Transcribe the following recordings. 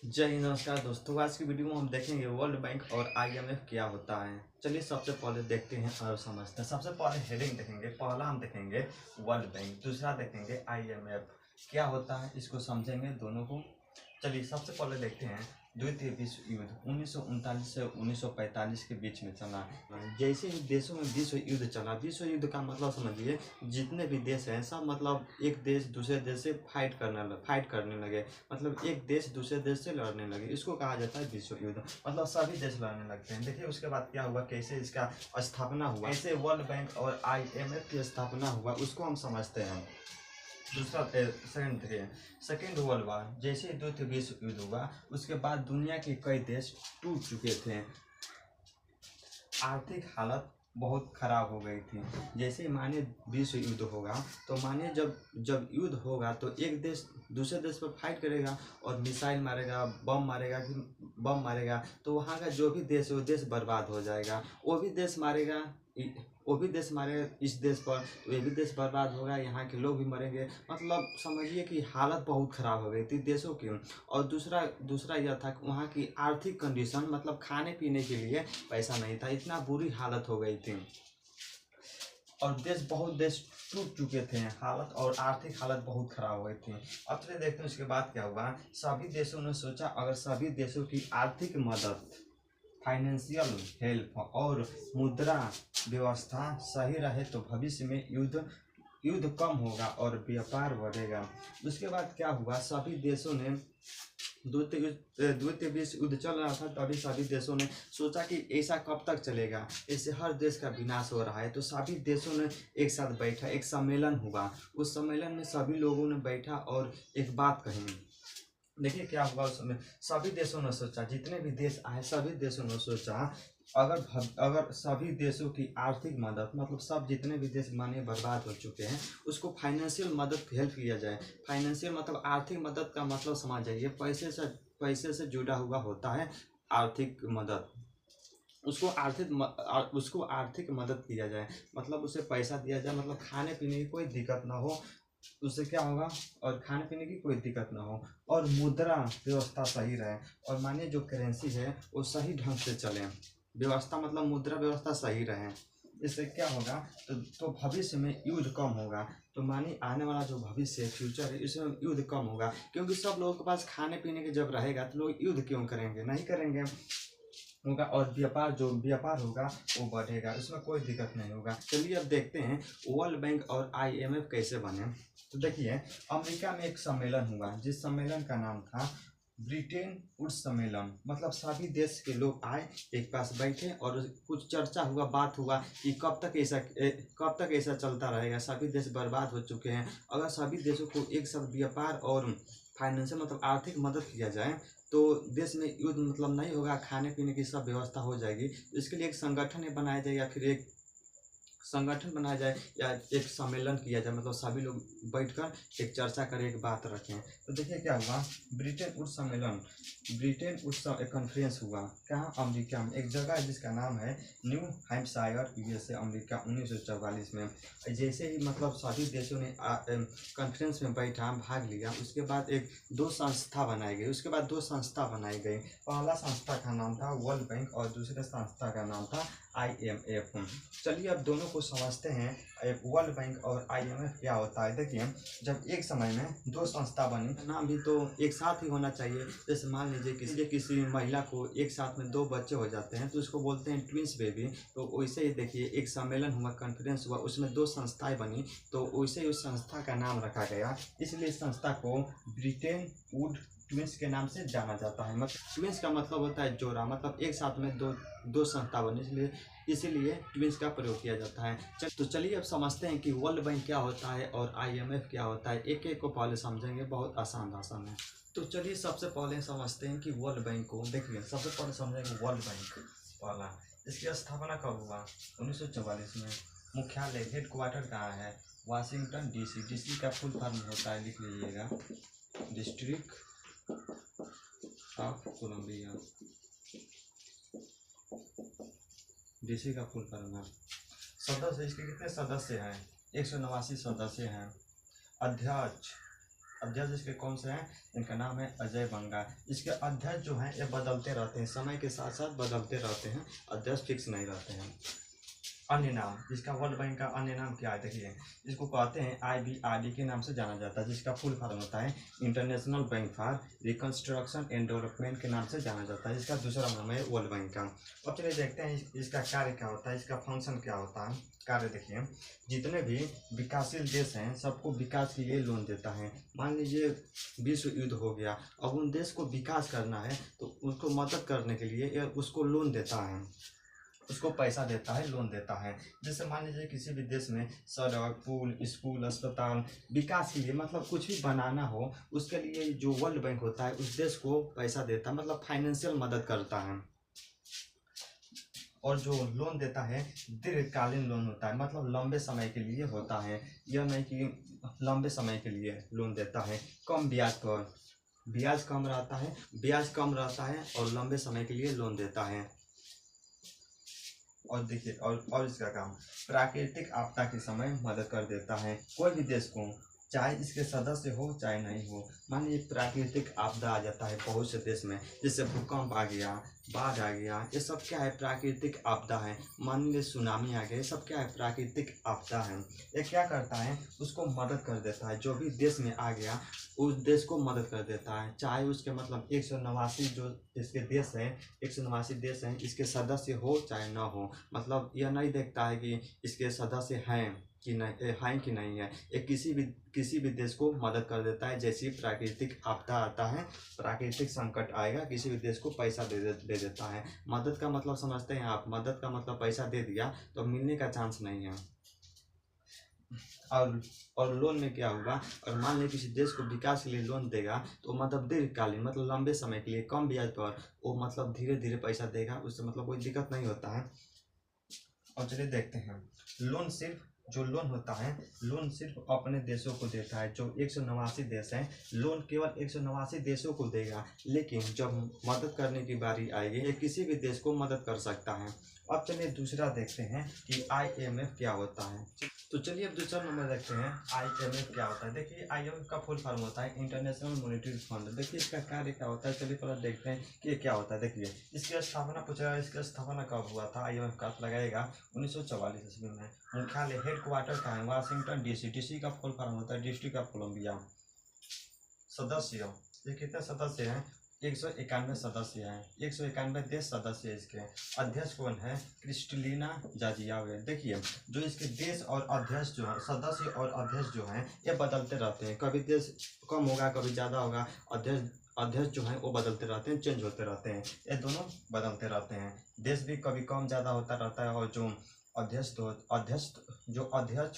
जय हिंद, नमस्कार दोस्तों। आज की वीडियो में हम देखेंगे वर्ल्ड बैंक और आईएमएफ क्या होता है। चलिए सबसे पहले देखते हैं और समझते हैं। सबसे पहले हेडिंग देखेंगे। पहला हम देखेंगे वर्ल्ड बैंक, दूसरा देखेंगे आईएमएफ क्या होता है, इसको समझेंगे दोनों को। चलिए सबसे पहले देखते हैं द्वितीय विश्व युद्ध 1939 से 1945 के बीच में चला। जैसे ही देशों में विश्व युद्ध चला, विश्व युद्ध का मतलब समझिए जितने भी देश हैं सब मतलब एक देश दूसरे देश से फाइट करने लगे। मतलब एक देश दूसरे देश से लड़ने लगे, इसको कहा जाता है विश्व युद्ध। मतलब सभी देश लड़ने लगते हैं। देखिए उसके बाद क्या हुआ, कैसे इसका स्थापना हुआ, कैसे वर्ल्ड बैंक और आईएमएफ की स्थापना हुआ, उसको हम समझते हैं। दूसरा सेकेंड वर्ल्ड वार, जैसे द्वितीय विश्व युद्ध हुआ उसके बाद दुनिया के कई देश टूट चुके थे। आर्थिक हालत बहुत खराब हो गई थी। जैसे मानिए विश्व युद्ध होगा तो मानिए जब जब युद्ध होगा तो एक देश दूसरे देश पर फाइट करेगा और मिसाइल मारेगा, बम मारेगा तो वहाँ का जो भी देश है वो देश बर्बाद हो जाएगा। वो भी देश मारेगा इस देश पर, तो ये भी देश बर्बाद होगा, यहाँ के लोग भी मरेंगे। मतलब समझिए कि हालत बहुत ख़राब हो गई थी देशों की। और दूसरा यह था कि वहाँ की आर्थिक कंडीशन, मतलब खाने पीने के लिए पैसा नहीं था, इतना बुरी हालत हो गई थी। और बहुत देश टूट चुके थे, हालत और आर्थिक हालत बहुत खराब हो गई थी। अब चलिए देखते हैं उसके बाद क्या हुआ। सभी देशों ने सोचा अगर सभी देशों की आर्थिक मदद, फाइनेंशियल हेल्प और मुद्रा व्यवस्था सही रहे तो भविष्य में युद्ध कम होगा और व्यापार बढ़ेगा। उसके बाद क्या हुआ, सभी देशों ने द्वितीय विश्व युद्ध चल रहा था, तभी सभी देशों ने सोचा कि ऐसा कब तक चलेगा, ऐसे हर देश का विनाश हो रहा है। तो सभी देशों ने एक साथ बैठा, एक सम्मेलन हुआ। उस सम्मेलन में सभी लोगों ने बैठा और एक बात कही। देखिए क्या हुआ उस समय, सभी देशों ने सोचा, जितने भी देश आए सभी देशों ने सोचा अगर सभी देशों की आर्थिक मदद, मतलब सब जितने भी देश माने बर्बाद हो चुके हैं उसको फाइनेंशियल मदद हेल्प किया जाए। फाइनेंशियल मतलब आर्थिक मदद का मतलब समझ जाइए, पैसे से जुड़ा हुआ होता है आर्थिक मदद। उसको आर्थिक मदद किया जाए, मतलब उसे पैसा दिया जाए, मतलब खाने पीने की कोई दिक्कत ना हो, उससे क्या होगा, और खाने पीने की कोई दिक्कत ना हो, और मुद्रा व्यवस्था सही रहे। और मानिए जो करेंसी है वो सही ढंग से चले, व्यवस्था मतलब मुद्रा व्यवस्था सही रहे। इससे क्या होगा, तो भविष्य में युद्ध कम होगा। तो मानिए आने वाला जो भविष्य है, फ्यूचर है, इसमें युद्ध कम होगा, क्योंकि सब लोगों के पास खाने पीने के जब रहेगा तो लोग युद्ध क्यों करेंगे, नहीं करेंगे होगा। और व्यापार होगा वो बढ़ेगा, इसमें कोई दिक्कत नहीं होगा। चलिए अब देखते हैं वर्ल्ड बैंक और आईएमएफ कैसे बने। तो देखिए अमेरिका में एक सम्मेलन हुआ जिस सम्मेलन का नाम था ब्रिटेन वुड्स सम्मेलन। मतलब सभी देश के लोग आए, एक पास बैठे और कुछ चर्चा हुआ, बात हुआ कि कब तक ऐसा चलता रहेगा। सभी देश बर्बाद हो चुके हैं, अगर सभी देशों को एक साथ व्यापार और फाइनेंशियल मतलब आर्थिक मदद किया जाए तो देश में युद्ध मतलब नहीं होगा, खाने पीने की सब व्यवस्था हो जाएगी। इसके लिए एक संगठन बनाया जाए या फिर एक संगठन बनाया जाए या एक सम्मेलन किया जाए, मतलब सभी लोग बैठकर एक चर्चा करें, एक बात रखें। तो देखिए क्या हुआ, ब्रिटेन वुड्स कॉन्फ्रेंस हुआ। कहाँ, अमेरिका में एक जगह है जिसका नाम है न्यू हैम्पशायर, यूएसए, अमेरिका, 1944 में। जैसे ही मतलब सभी देशों ने कॉन्फ्रेंस में बैठा, भाग लिया, उसके बाद दो संस्था बनाई गई। पहला संस्था का नाम था वर्ल्ड बैंक और दूसरे संस्था का नाम था आईएमएफ। चलिए अब दोनों को समझते हैं, वर्ल्ड बैंक और आईएमएफ क्या होता है। देखिए जब एक समय में दो संस्था बनी, नाम भी तो एक साथ ही होना चाहिए। जैसे मान लीजिए किसी महिला को एक साथ में दो बच्चे हो जाते हैं तो उसको बोलते हैं ट्विंस बेबी। तो वैसे ही देखिए एक सम्मेलन हुआ, कॉन्फ्रेंस हुआ, उसमें दो संस्थाएं बनी, तो वैसे ही उस संस्था का नाम रखा गया। इसलिए इस संस्था को ब्रिटेन वुड ट्विंस के नाम से जाना जाता है। मतलब ट्विंस का मतलब होता है जोड़ा, मतलब एक साथ में दो संस्था बनी, इसीलिए ट्विंस का प्रयोग किया जाता है। तो चलिए अब समझते हैं कि वर्ल्ड बैंक क्या होता है और आईएमएफ क्या होता है। एक एक को पहले समझेंगे, बहुत आसान भाषा में। तो चलिए सबसे पहले समझते हैं कि वर्ल्ड बैंक को। देखिए सबसे पहले समझेंगे वर्ल्ड बैंक पहला, इसकी स्थापना कब हुआ, 1944 में। मुख्यालय हेडक्वार्टर कहाँ है, वाशिंगटन डीसी। डीसी का फुल फॉर्म होता है, लिख लीजिएगा, डिस्ट्रिक्ट ऑफ कोलंबिया। डीसी का फुल फॉर्म है। सदस्य, इसके कितने सदस्य हैं, 189 सदस्य हैं। अध्यक्ष अध्यक्ष इसके कौन से हैं, इनका नाम है अजय बंगा। इसके अध्यक्ष जो हैं ये बदलते रहते हैं, समय के साथ साथ बदलते रहते हैं, अध्यक्ष फिक्स नहीं रहते हैं। अन्य नाम, जिसका वर्ल्ड बैंक का अन्य नाम क्या है, देखिए इसको कहते हैं IBRD के नाम से जाना जाता है, जिसका फुल फॉर्म होता है international bank for reconstruction and development के नाम से जाना जाता है। इसका दूसरा नाम है वर्ल्ड बैंक का। अब चलिए देखते हैं इसका कार्य क्या होता है, इसका फंक्शन क्या होता है। कार्य देखिए, जितने भी विकासशील देश हैं सबको विकास के लिए लोन देता है। मान लीजिए विश्व युद्ध हो गया, अब उन देश को विकास करना है तो उसको मदद करने के लिए उसको लोन देता है, उसको पैसा देता है, लोन देता है। जैसे मान लीजिए किसी भी देश में सड़क, पुल, स्कूल, अस्पताल विकास के लिए मतलब कुछ भी बनाना हो, उसके लिए जो वर्ल्ड बैंक होता है उस देश को पैसा देता है, मतलब फाइनेंशियल मदद करता है। और जो लोन देता है दीर्घकालीन लोन होता है, मतलब लंबे समय के लिए होता है, यह नहीं कि लंबे समय के लिए लोन देता है। कम ब्याज पर, ब्याज कम रहता है, ब्याज कम रहता है और लंबे समय के लिए लोन देता है। और देखिए और इसका काम प्राकृतिक आपदा के समय मदद कर देता है कोई भी देश को, चाहे इसके सदस्य हो चाहे नहीं हो। मान लीजिए प्राकृतिक आपदा आ जाता है बहुत से देश में, जैसे भूकंप आ गया, बाढ़ आ गया, ये सब क्या है, प्राकृतिक आपदा है। मान लीजिए सुनामी आ गया, ये सब क्या है, प्राकृतिक आपदा है। ये क्या करता है, उसको मदद कर देता है, जो भी देश में आ गया उस देश को मदद कर देता है, चाहे उसके मतलब 189 जो इसके देश हैं, 189 देश हैं, इसके सदस्य हो चाहे ना हो। मतलब यह नहीं देखता है कि इसके सदस्य हैं कि नहीं है, ये किसी भी देश को मदद कर देता है। जैसे प्राकृतिक आपदा आता है, प्राकृतिक संकट आएगा, किसी भी देश को पैसा दे देता है। मदद का मतलब समझते हैं आप, मदद का मतलब पैसा दे दिया तो मिलने का चांस नहीं है। और लोन में क्या होगा, और मान लीजिए किसी देश को विकास के लिए लोन देगा तो मतलब दीर्घकालीन, मतलब लंबे समय के लिए कम ब्याज पर वो मतलब धीरे धीरे पैसा देगा, उससे मतलब कोई दिक्कत नहीं होता है। और चलिए देखते हैं, लोन होता है, लोन सिर्फ अपने देशों को देता है। जो 189 देश हैं, लोन केवल 189 देशों को देगा, लेकिन जब मदद करने की बारी आएगी ये किसी भी देश को मदद कर सकता है। अब चलिए दूसरा देखते हैं कि IMF क्या होता है। तो चलिए अब दूसरा नंबर देखते हैं, IMF क्या होता है। देखिए IMF का फुल फॉर्म होता है इंटरनेशनल मॉनेटरी फंड। देखिए इसका कार्य क्या होता है, चलिए पहले देखते हैं कि ये क्या होता है। देखिए इसकी स्थापना पूछा, इसकी स्थापना कब हुआ था, IMF का लगाएगा 1944 ईस्वी में। मुख्यालय हेडक्वार्टर का है वाशिंगटन DC। DC का फुल फॉर्म होता है डिस्ट्रिक्ट ऑफ कोलंबिया। सदस्य, ये कितने सदस्य हैं, 191 सदस्य हैं, 191 देश सदस्य है इसके। अध्यक्ष कौन है, क्रिस्टलिना जार्जिएवा। देखिए जो इसके देश और अध्यक्ष जो है, सदस्य और अध्यक्ष जो हैं ये बदलते रहते हैं, कभी देश कम होगा कभी ज़्यादा होगा, अध्यक्ष जो हैं वो बदलते रहते हैं, चेंज होते रहते हैं, ये दोनों बदलते रहते हैं। देश भी कभी कम ज़्यादा होता रहता है, और जो अध्यक्ष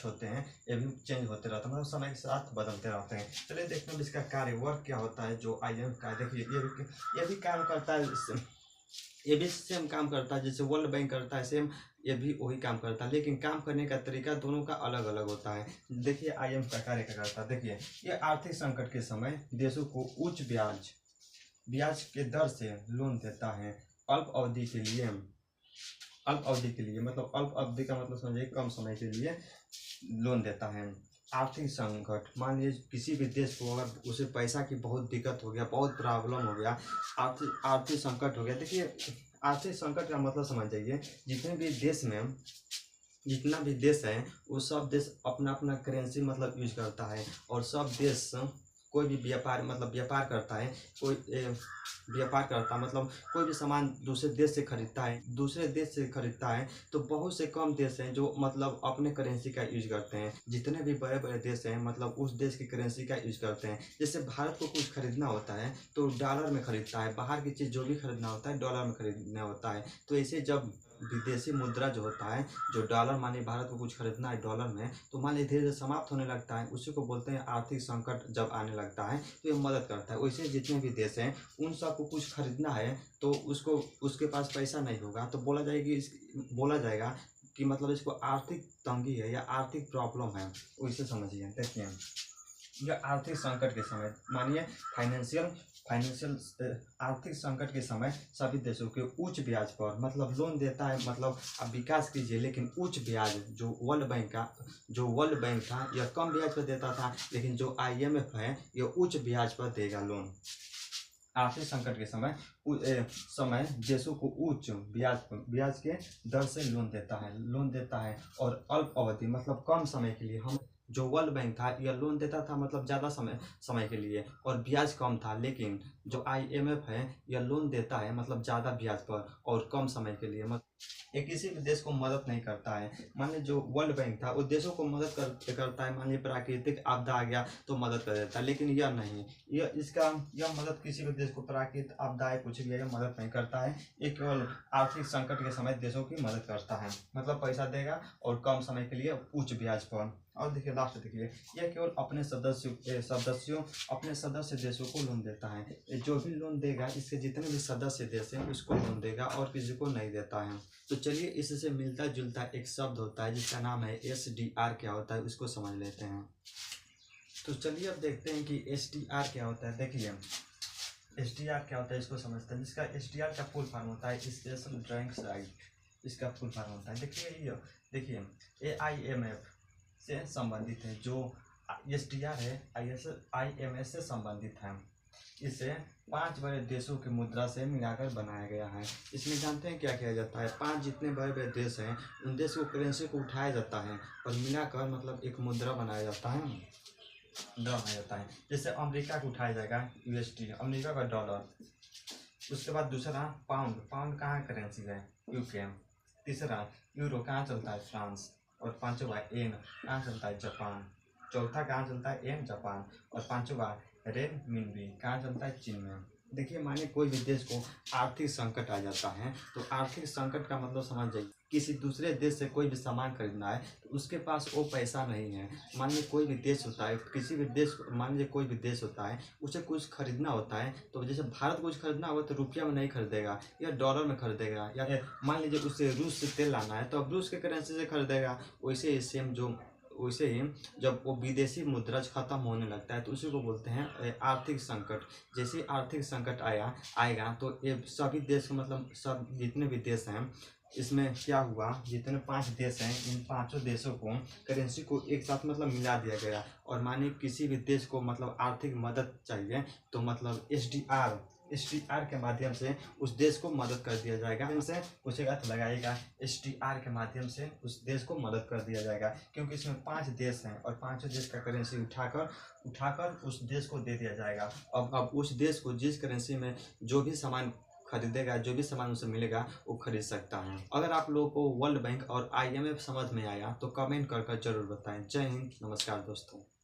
होते हैं ये भी चेंज होते रहते हैं, मतलब समय के साथ बदलते रहते हैं। चलिए देखते हैं इसका कार्य वर्क क्या होता है जो IMF का है। देखिए ये भी काम करता है, ये भी सेम काम करता है जैसे वर्ल्ड बैंक करता है, सेम ये भी वही काम करता है, लेकिन काम करने का तरीका दोनों का अलग अलग होता है। देखिए IMF का कार्य क्या करता है। देखिए ये आर्थिक संकट के समय देशों को उच्च ब्याज के दर से लोन देता है, अल्प अवधि के लिए, मतलब अल्प अवधि का मतलब समझिए कम समय के लिए लोन देता है। आर्थिक संकट, मान लीजिए किसी भी देश को अगर उसे पैसा की बहुत दिक्कत हो गया, बहुत प्रॉब्लम हो गया, आर्थिक संकट हो गया। देखिए आर्थिक संकट का मतलब समझ जाइए, जितने भी देश में जितना भी देश है वो सब देश अपना अपना करेंसी मतलब यूज करता है, और सब देश कोई भी व्यापार मतलब व्यापार करता है, मतलब कोई भी सामान दूसरे देश से खरीदता है, तो बहुत से कम देश हैं जो मतलब अपने करेंसी का यूज करते हैं। जितने भी बड़े बड़े देश हैं मतलब उस देश की करेंसी का यूज करते हैं। जैसे भारत को कुछ खरीदना होता है तो डॉलर में खरीदता है, बाहर की चीज़ जो भी खरीदना होता है डॉलर में खरीदना होता है। तो ऐसे जब विदेशी मुद्रा जो होता है, जो डॉलर, मानिए भारत को कुछ खरीदना है डॉलर में, तो मान लीजिए धीरे धीरे समाप्त होने लगता है, उसी को बोलते हैं आर्थिक संकट जब आने लगता है, तो ये मदद करता है। वैसे जितने भी देश हैं उन सबको कुछ खरीदना है तो उसके पास पैसा नहीं होगा तो बोला जाएगा कि मतलब इसको आर्थिक तंगी है या आर्थिक प्रॉब्लम है, वैसे समझिए। देखिए यह आर्थिक संकट के समय, मानिए फाइनेंशियल फाइनेंशियल आर्थिक संकट के समय सभी देशों के उच्च ब्याज पर मतलब लोन देता है, मतलब आप विकास कीजिए, लेकिन उच्च ब्याज जो वर्ल्ड बैंक था यह कम ब्याज पर देता था, लेकिन जो IMF है यह उच्च ब्याज पर देगा लोन। आर्थिक संकट के समय देशों को उच्च ब्याज के दर से लोन देता है और अल्प अवधि मतलब कम समय के लिए। हम जो वर्ल्ड बैंक था यह लोन देता था मतलब ज़्यादा समय के लिए और ब्याज कम था, लेकिन जो IMF है यह लोन देता है मतलब ज़्यादा ब्याज पर और कम समय के लिए। ये किसी भी देश को मदद नहीं करता है। मान लीजिए जो वर्ल्ड बैंक था वो देशों को मदद करता है, मान लीजिए प्राकृतिक आपदा आ गया तो मदद कर देता है, लेकिन यह नहीं, यह मदद किसी भी देश को प्राकृतिक आपदा है कुछ भी है, यह मदद नहीं करता है। ये केवल आर्थिक संकट के समय देशों की मदद करता है, मतलब पैसा देगा और कम समय के लिए उच्च ब्याज पर। और देखिए लास्ट देखिए, यह केवल अपने सदस्य देशों को लोन देता है। जो भी लोन देगा इसके जितने भी सदस्य देश हैं उसको लोन देगा और किसी को नहीं देता है। तो चलिए इससे मिलता जुलता एक शब्द होता है जिसका नाम है SDR। क्या होता है उसको समझ लेते हैं। तो चलिए अब देखते हैं कि SDR क्या होता है। देखिए SDR क्या होता है इसको समझते हैं। जिसका SDR का फुल फॉर्म होता है स्पेशल ड्राइंग राइट, इसका फुल फॉर्म होता है। देखिए AIMF से संबंधित है, जो SDR है IMF से संबंधित है। इसे 5 बड़े देशों की मुद्रा से मिलाकर बनाया गया है। इसमें जानते हैं क्या किया जाता है, 5 जितने बड़े बड़े देश हैं उन देश को करेंसी को उठाया जाता है और मिलाकर मतलब एक मुद्रा बनाया जाता है। जैसे अमेरिका को उठाया जाएगा USD, अमेरिका का डॉलर। उसके बाद दूसरा पाउंड कहाँ करेंसी है, UK। तीसरा यूरो कहाँ चलता है, फ्रांस। और पांचवा येन कहाँ चलता है, जापान। चौथा कहाँ चलता है, येन जापान। और पांचवा रेनमिनबी कहाँ चलता है, चीन में। देखिए मानिए कोई भी देश को आर्थिक संकट आ जाता है तो आर्थिक संकट का मतलब समझ जाइए, किसी दूसरे देश से कोई भी सामान खरीदना है तो उसके पास वो पैसा नहीं है। मान लीजिए कोई भी देश होता है, मान लीजिए कोई भी देश होता है, उसे कुछ खरीदना होता है तो जैसे भारत कुछ खरीदना होगा तो रुपया में नहीं खरीदेगा या डॉलर में खरीदेगा, या मान लीजिए उसे रूस से तेल लाना है तो अब रूस के करेंसी से खरीदेगा। वैसे ही जब वो विदेशी मुद्रा खत्म होने लगता है तो उसी को बोलते हैं आर्थिक संकट। जैसे आर्थिक संकट आएगा तो ये सभी देश मतलब सब जितने भी देश हैं इसमें क्या हुआ, जितने 5 देश हैं इन 5 देशों को करेंसी को एक साथ मतलब मिला दिया गया। और मानिए किसी भी देश को मतलब आर्थिक मदद चाहिए तो मतलब SDR के माध्यम से उस देश को मदद कर दिया जाएगा। इनसे पूछेगा तो लगाइएगा SDR के माध्यम से उस देश को मदद कर दिया जाएगा, क्योंकि इसमें 5 देश हैं और 5 देश का करेंसी उठाकर उस देश को दे दिया जाएगा। अब उस देश को जिस करेंसी में जो भी सामान खरीदेगा, जो भी सामान उसे मिलेगा वो खरीद सकता है। अगर आप लोगों को वर्ल्ड बैंक और IMF समझ में आया तो कमेंट कर जरूर बताएं। जय हिंद, नमस्कार दोस्तों।